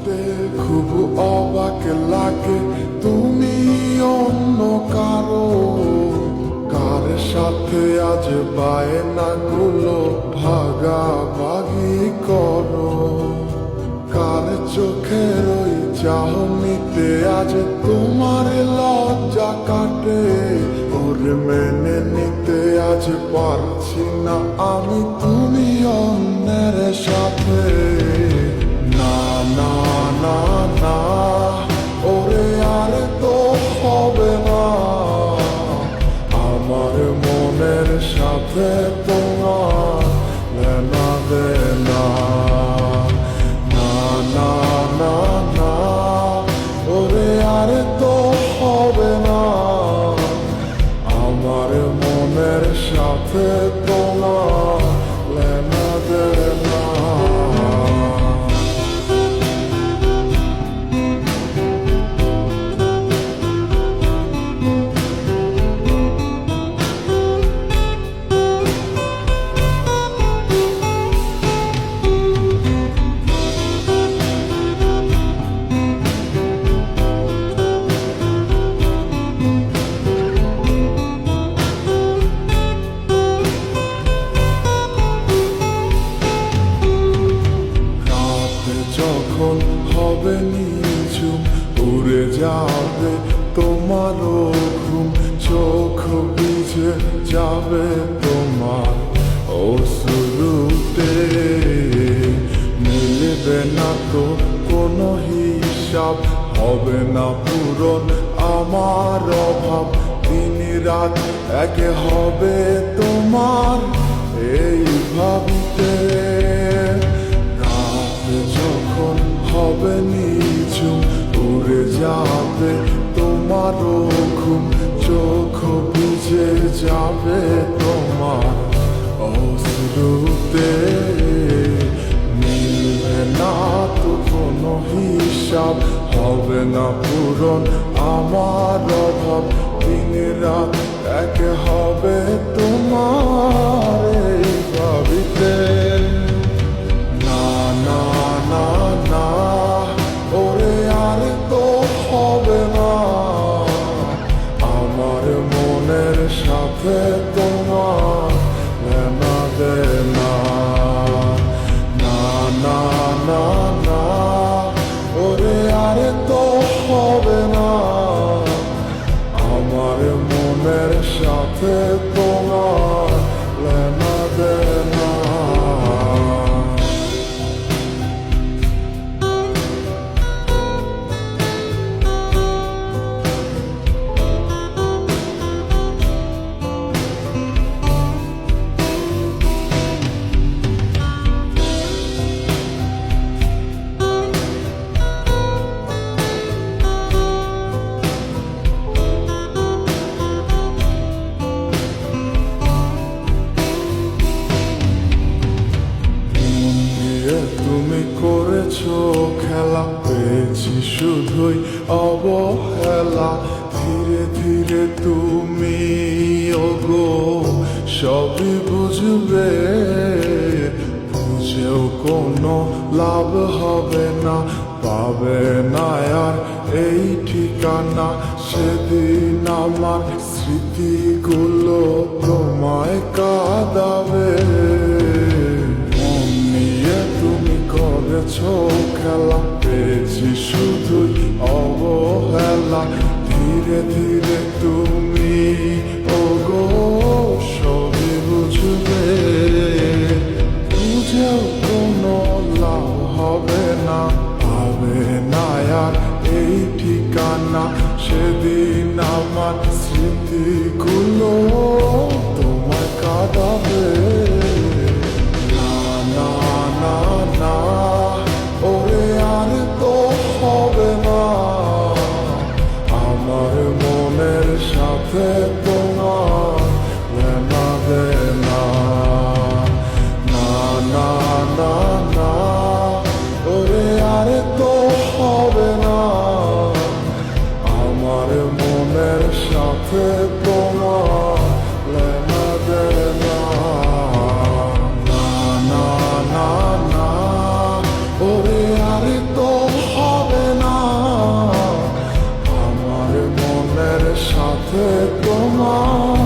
ভাবতে খুব অবাক লাগে তুমি অন্য কারো, কার সাথে আজ বায়নাগুলো ভাগাভাগি করো, কার চোখের ওই চাহনিতে আজ তোমার লজ্জা কাটে। ওর মেনে নিতে আজ পারছি না আমি তুমি অন্যের সাথে। না না না না, ওরে আর তো হবে না, আমার মনের সাথে তোমার লেনা দেনা। না না না না, ওরে আর তো হবে না, আমার মনের সাথে তোমার লেনা দেনা। যখন হবে নিঝুম উড়ে যাবে তোমারও ঘুম, চোখ ভিজে যাবে তোমার অশ্রুতে, মিলবে না তো কোনো হিসাব, হবে না পূরণ আমার অভাব, দিন রাত একে হবে তোমার এই ভাবিতে। যখন হবে নিঝুম উড়ে যাবে তোমারও ঘুম, চোখ ভিজে যাবে তোমার অশ্রুতে, মিলবে না তো কোনো হিসাব, হবে না পূরণ আমার অভাব, দিন রাত একে হবে তোমার এই ভাবিতে। না না না না, ওরে আর তো হবে না, আমার মনের সাথে তোমার লেনা দেনা। না না না না, ওরে আর তো হবে না, আমার মনের সাথে তোমার লেনা দেনা। তুমি করেছো খেলা, পেয়েছি শুধুই অবহেলা, ধীরে ধীরে তুমি ওগো সবই বুঝবে, বুঝেও কোনো লাভ হবে না, পাবে না আর এই ঠিকানা, সেদিন আমার স্মৃতিগুলো তোমায় কাঁদাবে। তুমি করেছো খেলা, পেয়েছি শুধুই অবহেলা, ধীরে ধীরে তুমি ওগো সবই বুঝবে, বুঝেও কোনো লাভ হবে না, পাবে না আর এই ঠিকানা, সেদিন আমার স্মৃতিগুলো তোমায় কাঁদাবে। না না না, ওরে আর তো হবে না, আমার মনের সাথে তোমার লেনা দেনা। না না না না, ওরে আর তো হবে না, আমার মনের সাথে সাথে তোমার